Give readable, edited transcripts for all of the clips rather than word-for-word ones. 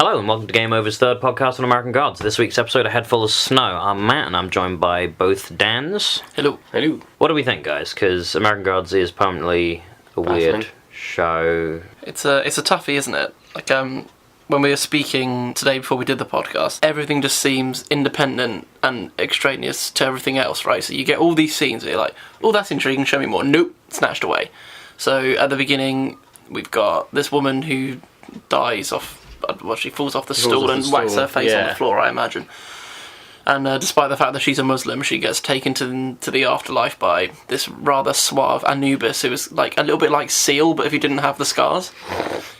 Hello and welcome to Game Over's third podcast on American Gods. This week's episode, A Head Full of Snow. I'm Matt and I'm joined by both Dans. Hello. Hello. What do we think, guys? Because American Gods is permanently a weird show. It's a toughie, isn't it? Like, when we were speaking today before we did the podcast, everything just seems independent and extraneous to everything else, right? So you get all these scenes where you're like, oh, that's intriguing, show me more. Nope, snatched away. So at the beginning, we've got this woman who dies off, well, she falls off the stool and whacks her face on the floor, I imagine. And despite the fact that she's a Muslim, she gets taken to the afterlife by this rather suave Anubis, who is like a little bit like Seal, but if he didn't have the scars.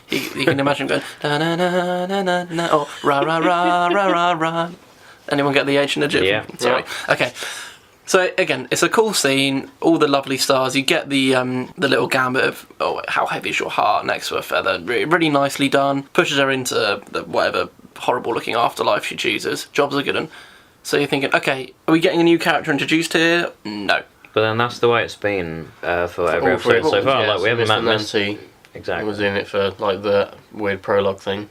You can imagine him going, na na na na na na, or ra ra ra ra ra ra. Anyone get the ancient Egyptian? Yeah. Sorry. Yeah. Okay. So again, it's a cool scene. All the lovely stars. You get the little gambit of how heavy is your heart next to a feather. Really nicely done. Pushes her into the whatever horrible looking afterlife she chooses. Jobs are good. And so you're thinking, okay, are we getting a new character introduced here? No. But then that's the way it's been for every episode so far. Yeah, like we haven't met Nancy. Exactly. Was in it for like the weird prologue thing.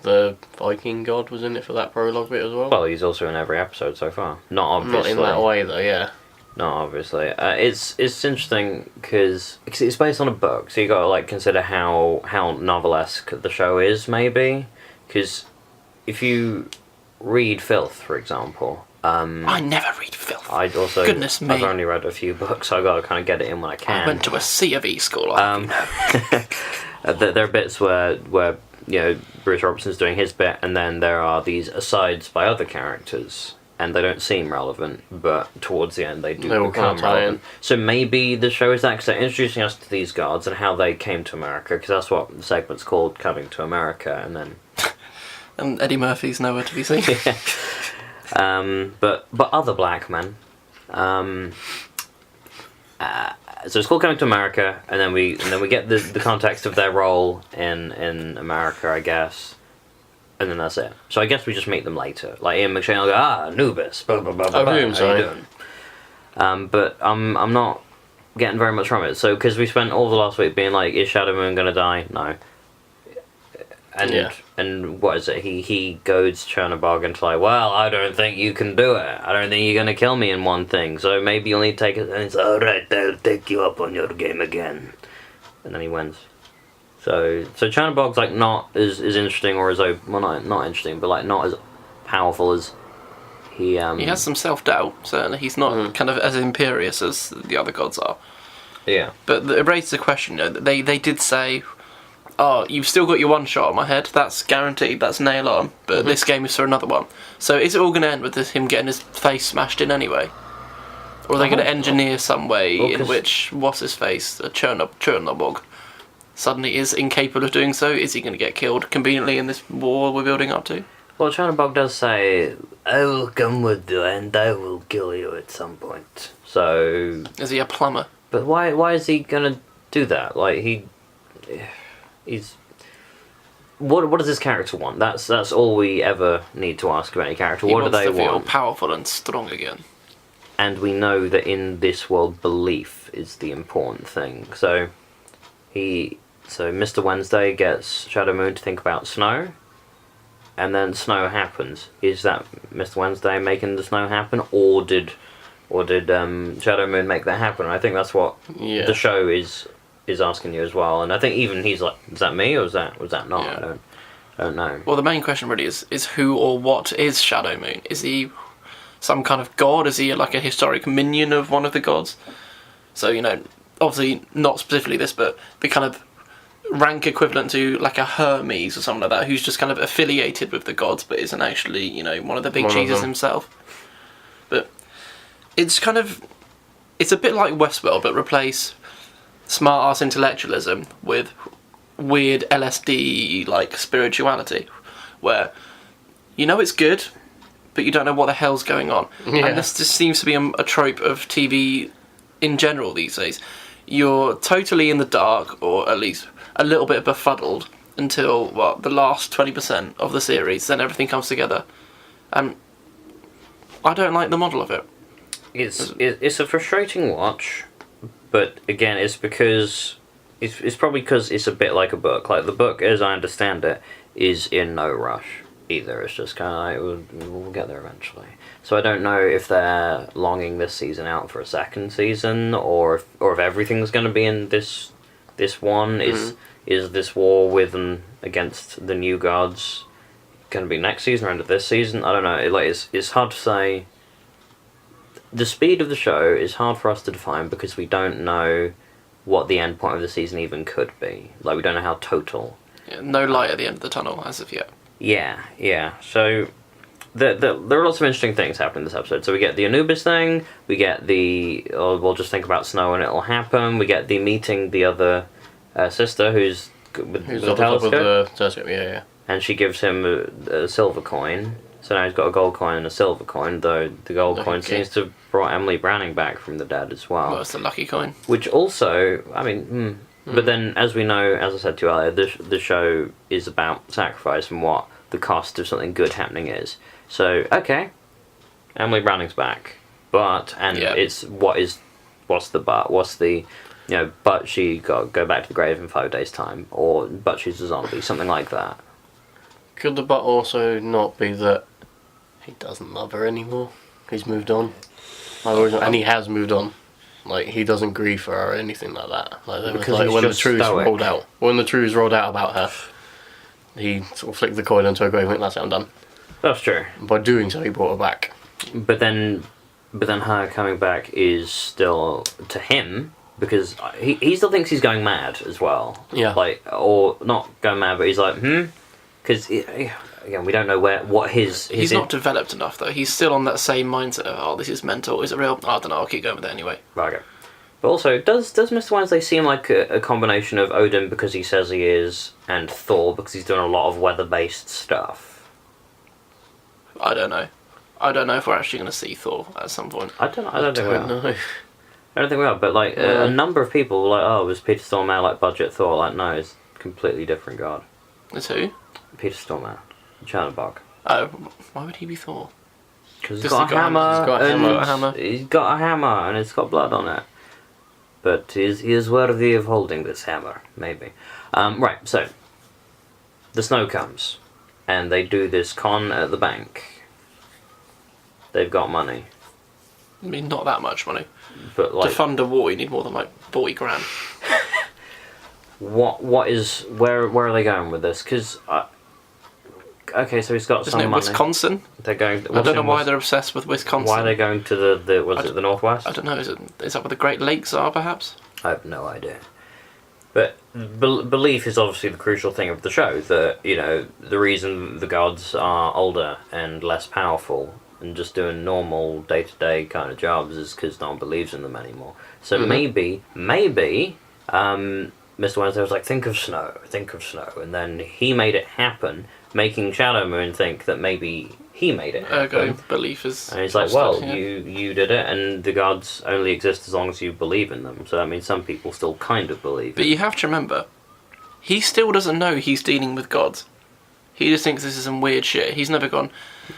The Viking god was in it for that prologue bit as well. Well, he's also in every episode so far. Not obviously. Not in that way though, yeah. Not obviously. It's interesting because it's based on a book, so you got to like consider how novelesque the show is, maybe. Because if you read Filth, for example, I never read Filth. I'd also. Goodness me. I've only read a few books, so I got to kind of get it in when I can. I went to a C of E school. There are bits where you know Bruce Robertson's doing his bit, and then there are these asides by other characters, and they don't seem relevant, but towards the end they do become relevant. So maybe the show is that because they're introducing us to these gods and how they came to America, because that's what the segment's called, Coming to America, and then. And Eddie Murphy's nowhere to be seen. Yeah. But other black men. So it's called Coming to America, and then we get the context of their role in America, I guess, and then that's it. So I guess we just meet them later. Like Ian McShane will go, Anubis, blah blah blah blah. How you doing? But I'm not getting very much from it. So because we spent all the last week being like, is Shadow Moon gonna die? No. And what is it? He goads Chernobog into like, well, I don't think you can do it. I don't think you're gonna kill me in one thing. So maybe you'll need to take it. And it's alright. I'll take you up on your game again. And then he wins. So Chernobog's like not as interesting or as not interesting, but like not as powerful as he. He has some self-doubt. Certainly, he's not kind of as imperious as the other gods are. Yeah. But it raises a question. You know, they did say, oh, you've still got your one shot on my head. That's guaranteed. That's nail on. But this game is for another one. So is it all going to end with him getting his face smashed in anyway? Or are they going to engineer some way in which what's his face, Chernobog, suddenly is incapable of doing so? Is he going to get killed conveniently in this war we're building up to? Well, Chernobog does say, I will come with you and I will kill you at some point. So... Is he a plumber? But why is he going to do that? Like, he's... What does this character want? That's all we ever need to ask about any character. What do they want? He wants to feel powerful and strong again. And we know that in this world, belief is the important thing. So Mr. Wednesday gets Shadow Moon to think about snow, and then snow happens. Is that Mr. Wednesday making the snow happen, or did Shadow Moon make that happen? And I think that's what the show is asking you as well. And I think even he's like, is that me or was that not? Yeah. I don't know. Well, the main question really is who or what is Shadow Moon? Is he some kind of god? Is he like a historic minion of one of the gods? So, you know, obviously not specifically this, but the kind of rank equivalent to like a Hermes or something like that, who's just kind of affiliated with the gods but isn't actually, you know, one of the big cheeses himself. But it's kind of, it's a bit like Westworld, but replace smart ass intellectualism with weird LSD like spirituality, where you know it's good, but you don't know what the hell's going on. Yeah. And this just seems to be a trope of TV in general these days. You're totally in the dark, or at least a little bit befuddled, until the last 20% of the series, then everything comes together. And I don't like the model of it. It's a frustrating watch. But again, it's because it's probably because it's a bit like a book. Like the book, as I understand it, is in no rush either. It's just kind of like we'll get there eventually. So I don't know if they're longing this season out for a second season, or if everything's going to be in this one. Is this war with and against the new gods going to be next season or end of this season? I don't know. It's hard to say. The speed of the show is hard for us to define because we don't know what the end point of the season even could be. Like, we don't know how total. Yeah, no light at the end of the tunnel as of yet. Yeah. So there are lots of interesting things happening in this episode. So we get the Anubis thing. We get we'll just think about snow and it'll happen. We get the meeting the other sister who's with Who's the on top of telescope. the telescope? Yeah. And she gives him a silver coin. So now he's got a gold coin and a silver coin, though the gold coin seems to have brought Emily Browning back from the dead as well. Well, it's the lucky coin. Which also, I mean, but then as we know, as I said to you earlier, the show is about sacrifice and what the cost of something good happening is. So, okay, Emily Browning's back. It's what's the but? What's the, but she got go back to the grave in 5 days' time, or but she's a zombie, something like that. Could the but also not be that he doesn't love her anymore? He's moved on. And he has moved on. Like, he doesn't grieve for her or anything like that. Because when the just truth stoic. rolled out. When the truth rolled out about her, he sort of flicked the coin onto her grave and went, that's it, I'm done. That's true. And by doing so, he brought her back. But then her coming back is still to him, because he still thinks he's going mad as well. Yeah. Like, or not going mad, but he's like, because again, we don't know what his. He's not developed enough though. He's still on that same mindset of, oh, this is mental. Is it real? I don't know. I'll keep going with it anyway. Okay. But also, does Mr. Wednesday seem like a combination of Odin because he says he is, and Thor because he's doing a lot of weather-based stuff? I don't know. I don't know if we're actually going to see Thor at some point. I don't think we are. know. I don't think we are. But like a number of people were like, oh, was Peter Stormare like budget Thor? Like, no, it's a completely different god. It's who? Peter Stormare, Chernobog. Oh, why would he be Thor? Because Just he's got a hammer. He's got a hammer. He's got a hammer, and it's got blood on it. But he is worthy of holding this hammer, maybe. Right, so the snow comes, and they do this con at the bank. They've got money, I mean, not that much money. but like, To fund a war, you need more than like 40 grand. what is where are they going with this? Because okay, so he's got Isn't some it money. Wisconsin? They're going. I don't know why they're obsessed with Wisconsin. Why are they going to the Northwest? I don't know. Is that where the Great Lakes are, perhaps? I have no idea. But belief is obviously the crucial thing of the show. That, the reason the gods are older and less powerful and just doing normal day-to-day kind of jobs is because no one believes in them anymore. So maybe, Mr. Wednesday was like, think of snow, and then he made it happen, making Shadow Moon think that maybe he made it happen. Ergo, belief is... And he's like, trusted, well, yeah. you did it, and the gods only exist as long as you believe in them. So that means some people still kind of believe. But you have to remember, he still doesn't know he's dealing with gods. He just thinks this is some weird shit. He's never gone...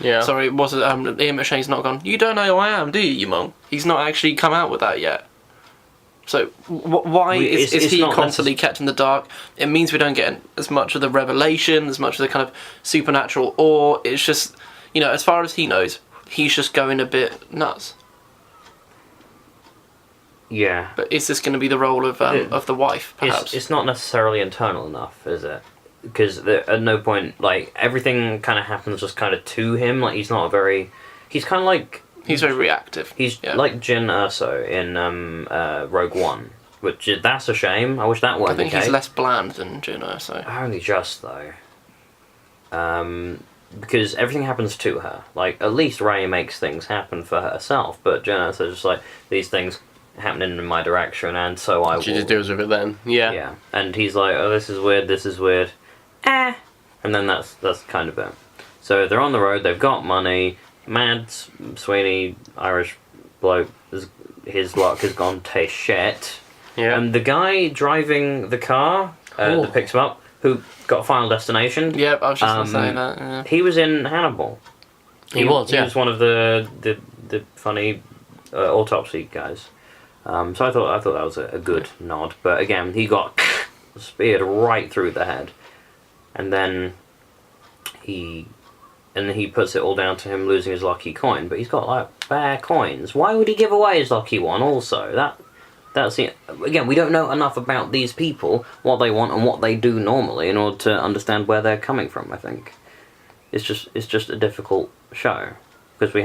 Yeah. Sorry, Ian McShane's not gone, you don't know who I am, do you, you mong? He's not actually come out with that yet. So, why is he constantly kept in the dark? It means we don't get as much of the revelation, as much of the kind of supernatural awe. It's just, as far as he knows, he's just going a bit nuts. Yeah. But is this going to be the role of the wife, perhaps? It's not necessarily internal enough, is it? Because at no point, everything kind of happens just kind of to him. Like, he's kind of like... He's very reactive. He's like Jin Erso in Rogue One, which that's a shame. I wish that weren't the case. I think he's less bland than Jin Erso. Only just, though. Because everything happens to her. Like, at least Rey makes things happen for herself, but Jin Erso's just like, these things happening in my direction, and so I will... She just deals with it then. Yeah. Yeah. And he's like, oh, this is weird. And then that's kind of it. So they're on the road, they've got money... Mads Sweeney, Irish bloke, his luck has gone to shit. Yeah. And the guy driving the car that picks him up, who got Final Destination. Yep, I was just going to say that. Yeah. He was in Hannibal. He was one of the funny autopsy guys. So I thought that was a good nod. But again, he got speared right through the head, and then and he puts it all down to him losing his lucky coin, but he's got like bare coins. Why would he give away his lucky one? Also, that's it. Again, we don't know enough about these people, what they want and what they do normally, in order to understand where they're coming from. I think it's just a difficult show because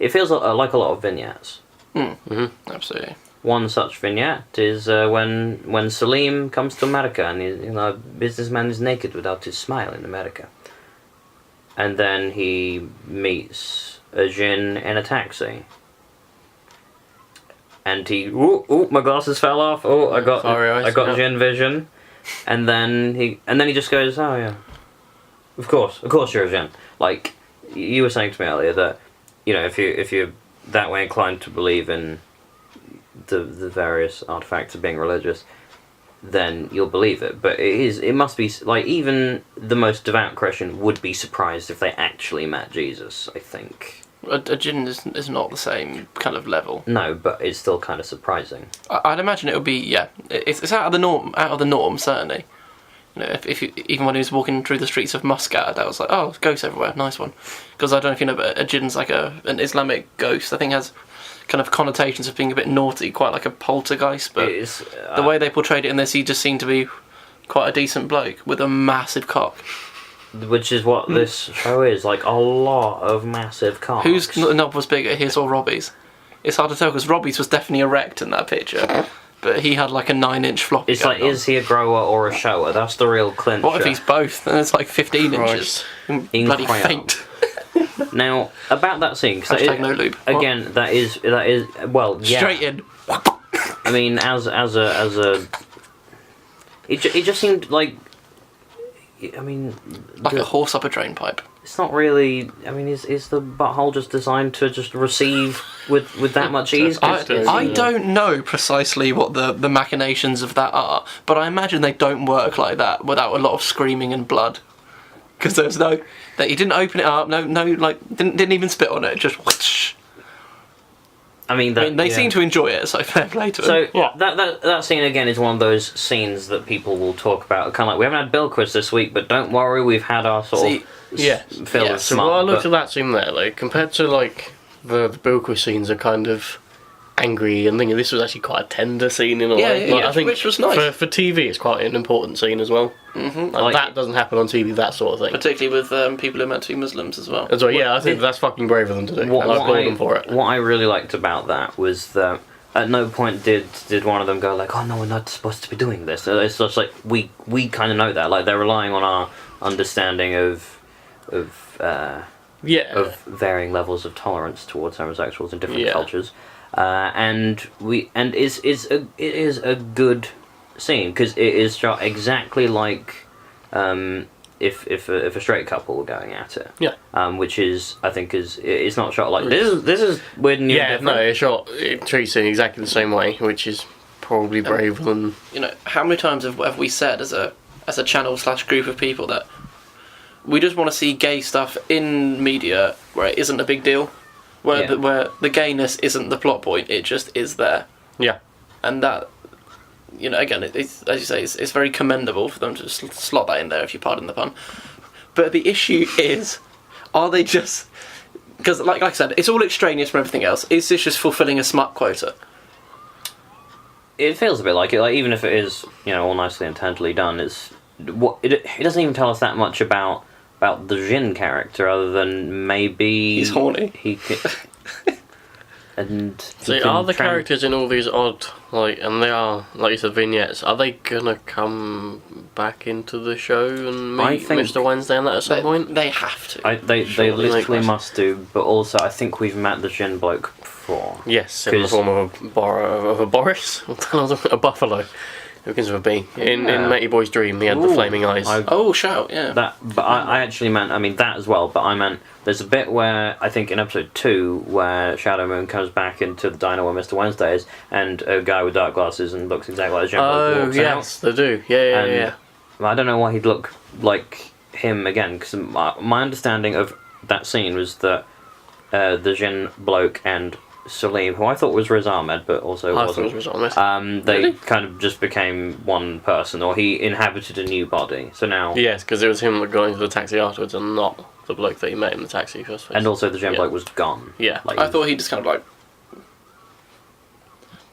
it feels like a lot of vignettes. Absolutely. One such vignette is when Salim comes to America and a businessman is naked without his smile in America. And then he meets a djinn in a taxi. And he, my glasses fell off. Oh, I got djinn vision. And then he just goes, oh yeah, of course you're a djinn. Like you were saying to me earlier that, if you're that way inclined to believe in the various artifacts of being religious, then you'll believe it. But it must be like even the most devout Christian would be surprised if they actually met Jesus. I think A djinn is not the same kind of level. no, but it's still kind of surprising. I'd imagine it would be it's out of the norm. Out of the norm, certainly. If you, even when he was walking through the streets of Muscat, I was like, oh, ghosts everywhere, nice one. Because I don't know if you know, but a djinn's like an Islamic ghost. I think has kind of connotations of being a bit naughty, quite like a poltergeist. But the way they portrayed it in this, he just seemed to be quite a decent bloke with a massive cock. Which is what this show is, like a lot of massive cocks. Whose knob was bigger, his or Robbie's? It's hard to tell because Robbie's was definitely erect in that picture. But he had like a 9-inch floppy. It's like, is he a grower or a shower? That's the real clincher. What if he's both? And it's like 15 inches. Bloody faint. Now, about that scene, cause no lube. Again, that is well, yeah. Straight in. I mean, as a, it just seemed like, I mean, like a horse up a drain pipe. It's not really. I mean, is the butthole just designed to just receive with that much ease? I don't know precisely what the machinations of that are, but I imagine they don't work like that without a lot of screaming and blood. Because there's no that he didn't open it up. No, like didn't even spit on it. Just whoosh. I mean, they seem to enjoy it, so fair play to them. So that scene again is one of those scenes that people will talk about. Kind of like we haven't had Bill quiz this week, but don't worry, we've had our sort of fill of So smut. when I looked at that scene there, like compared to like the Bilquis scenes are kind of angry and thinking this was actually quite a tender scene in a way. Yeah, I think which was nice. For TV it's quite an important scene as well. Mm-hmm. Like that doesn't happen on TV, that sort of thing. Particularly with people who are meant to be Muslims as well. As well, yeah, I think that's fucking brave of them to do. And I applaud them for it. What I really liked about that was that at no point did one of them go like, oh no, we're not supposed to be doing this. It's just like we kind of know that. Like they're relying on our understanding of varying levels of tolerance towards homosexuals in different cultures. And it is a good scene because it is shot exactly like if a straight couple were going at it. Yeah. Which is I think it's not shot like this is weird and new. Yeah, no, it treats it in exactly the same way, which is probably braver than. How many times have we said as a channel / group of people that we just want to see gay stuff in media where it isn't a big deal. Where the gayness isn't the plot point, it just is there. Yeah. And that, again, it's, as you say, it's very commendable for them to slot that in there, if you pardon the pun. But the issue is, are they just... Because, like I said, it's all extraneous from everything else. Is this just fulfilling a smut quota? It feels a bit like it. Like, even if it is, all nicely and tenderly done, it doesn't even tell us that much about the Jin character, other than maybe he's horny. Are the characters in all these odd, and they are, like you said, vignettes, are they gonna come back into the show and meet Mr. Wednesday and that at some point? They have to. They literally must do, but also I think we've met the Jin bloke before. Yes, in the form of a Boris, a buffalo. Who begins with a B. In Matey Boy's Dream, he had the flaming eyes. Shout, yeah. I actually meant that as well, but I meant there's a bit where, I think in episode 2, where Shadow Moon comes back into the diner where Mr. Wednesday is, and a guy with dark glasses and looks exactly like Jim walks yes, they do. Yeah. I don't know why he'd look like him again, because my understanding of that scene was that the Jin bloke and Salim, who I thought was Riz Ahmed, but also I wasn't. thought it was honest. They Really? kind of just became one person, or he inhabited a new body. So now, Yes, because it was him that got into the taxi afterwards, and not the bloke that he met in the taxi first. and also the gem bloke was gone. Yeah. Like, I thought he just kind of like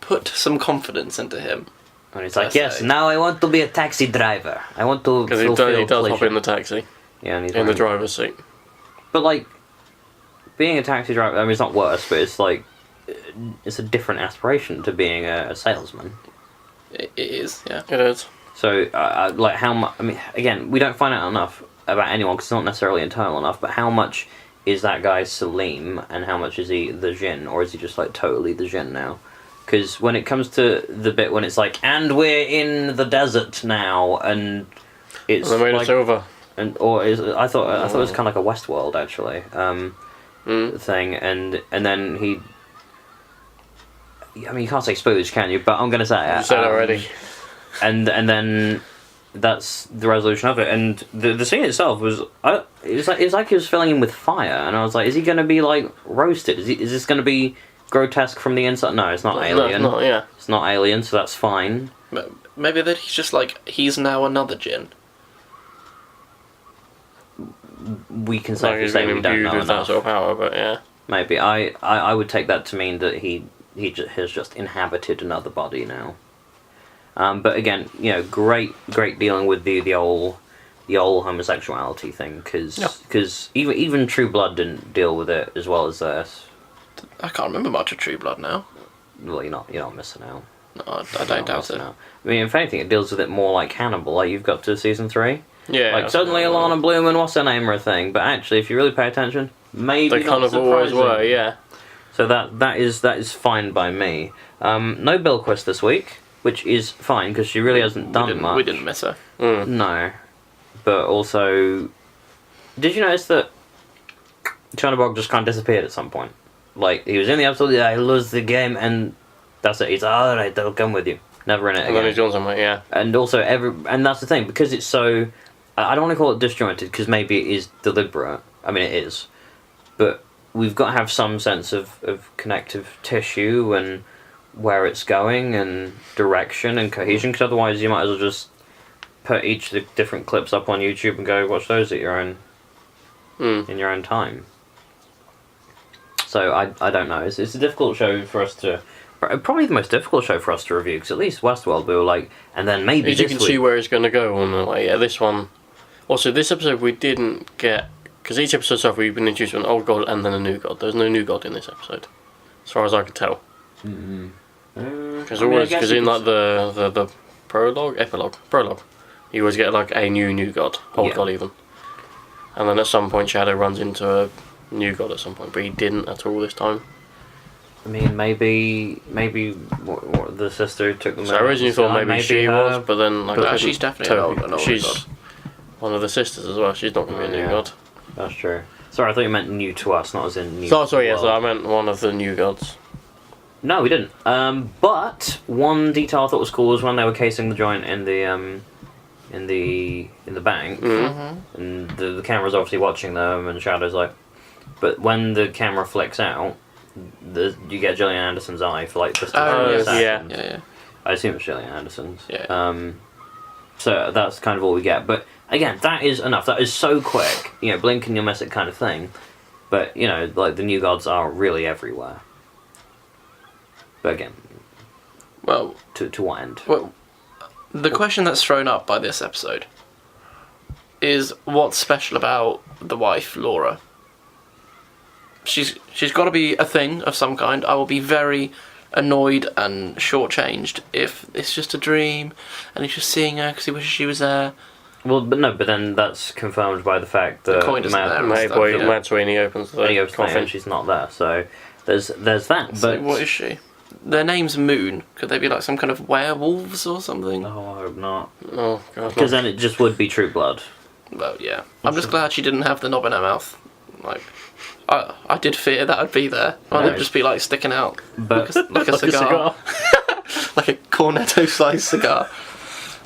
put some confidence into him. and he's like, Let's yes, say. now I want to be a taxi driver. I want to Because he fulfill does hop pleasure." in the taxi, Yeah, and he's in the wearing- driver's seat. But like, being a taxi driver, I mean, it's not worse, but it's like, it's a different aspiration to being a salesman. It is, yeah. It is. So, like, how much? I mean, again, we don't find out enough about anyone because it's not necessarily internal enough. But how much is that guy Salim, and how much is he the Jinn, or is he just like totally the Jinn now? Because when it comes to the bit when it's like, and we're in the desert now, and it's And they made like, it silver. and or is I thought it was kind of like a Westworld actually thing, and then he. I mean, you can't say spoilers, can you? But I'm gonna say it. You said it already. And then that's the resolution of it. And the scene itself was it was like he was filling him with fire, and I was like, is he gonna be like roasted? Is this gonna be grotesque from the inside? No, it's not No, Alien. it's not, yeah. It's not Alien, so that's fine. But maybe that he's just like, he's now another Jinn. We can Like safely he's say been we don't imbued know with that enough. sort of power, but yeah. Maybe I would take that to mean that he has just inhabited another body now. But again, you know, great dealing with the whole homosexuality thing, because even True Blood didn't deal with it as well as this. I can't remember much of True Blood now. Well, you're not missing out. No, I You're don't not doubt missing it. out. I mean, if anything, it deals with it more like Hannibal. Like you've got to season 3. Yeah. Like suddenly Alana Bloom and what's her name are a thing, but actually, if you really pay attention, maybe They kind not of always surprising. were, yeah. So that is fine by me. No Bilquist this week, which is fine because she really hasn't done much. We didn't miss her. No, but also, did you notice that Chernabog just kind of disappeared at some point? Like he was in the episode, I lose the game, and that's it. He's all right. I'll come with you. Never in it And again. then he's done something, yeah. And also and that's the thing, because it's so, I don't want to call it disjointed because maybe it is deliberate. I mean it is, but we've got to have some sense of connective tissue and where it's going and direction and cohesion, because otherwise you might as well just put each of the different clips up on YouTube and go watch those at your own in your own time. So I don't know. It's a difficult show for us to. Probably the most difficult show for us to review, because at least Westworld we were like, and then maybe Because you this can week. see where it's going to go on the way. Yeah, this one. Also, this episode we didn't get. Because each episode so far we've been introduced to an old god and then a new god. There's no new god in this episode, as far as I could tell. Because in like the prologue, you always get like a new god, old god even. And then at some point Shadow runs into a new god at some point, but he didn't at all this time. I mean, maybe what the sister took them. So I originally thought maybe she her. was, but then like No, she's definitely an old she's god. one of the sisters as well. She's not going to be a new Yeah. god. That's true. Sorry, I thought you meant new to us, not as in new. So to sorry, the yes, world. I meant one of the new gods. No, we didn't. But one detail I thought was cool was when they were casing the joint in the bank, and the camera's obviously watching them, and Shadow's like. But when the camera flicks out, you get Gillian Anderson's eye for like just a second. Yeah. I assume it's Gillian Anderson's. Yeah. So that's kind of all we get. But again, that is enough. That is so quick. You know, blink and you'll miss it kind of thing. But, you know, like the new gods are really everywhere. But again, Well, to what end? well, the question that's thrown up by this episode is what's special about the wife, Laura? She's got to be a thing of some kind. I will be very annoyed and shortchanged if it's just a dream and he's just seeing her because he wishes she was there. Well, but then that's confirmed by the fact that coin isn't there and Matt stuff, yeah. Matt Sweeney opens the when he goes to the coffin. end, she's not there. So there's that. So But what is she? Their name's Moon. Could they be like some kind of werewolves or something? oh, I hope not. Oh god. Because then it just would be True Blood. Well, yeah. I'm just glad she didn't have the knob in her mouth. Like, I did fear that would be there. I'd No. just be like sticking out But like a cigar. Like a cornetto sized cigar.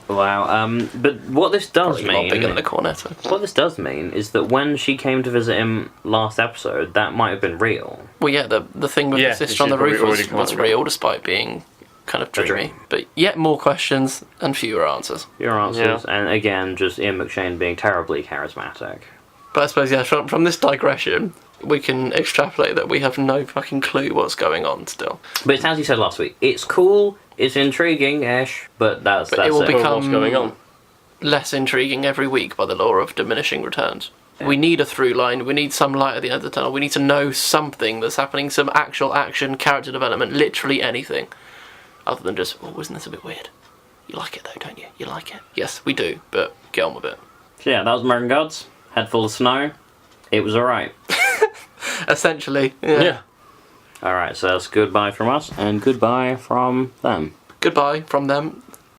Wow. But what this does Probably a lot mean, bigger than a cornetto. what this does mean, is that when she came to visit him last episode, that might have been real. Well, yeah, the thing with Yeah, the sister she's on the roof probably was already real, despite being kind of dreamy. dream. But yet more questions and fewer answers. Your answers, and again, just Ian McShane being terribly charismatic. But I suppose, yeah, from this digression, we can extrapolate that we have no fucking clue what's going on still. But it's as you said last week. It's cool. It's intriguing-ish, but that's But it will it. become What's going on? less intriguing every week by the law of diminishing returns. We need a through line, we need some light at the end of the tunnel, we need to know something that's happening, some actual action, character development, literally anything. Other than just, oh, isn't this a bit weird? You like it though, don't you? You like it? Yes, we do, but get on with it. So yeah, that was American Gods. Head full of snow. It was alright. Essentially, yeah. Yeah. Alright, so that's goodbye from us, and goodbye from them. Goodbye from them.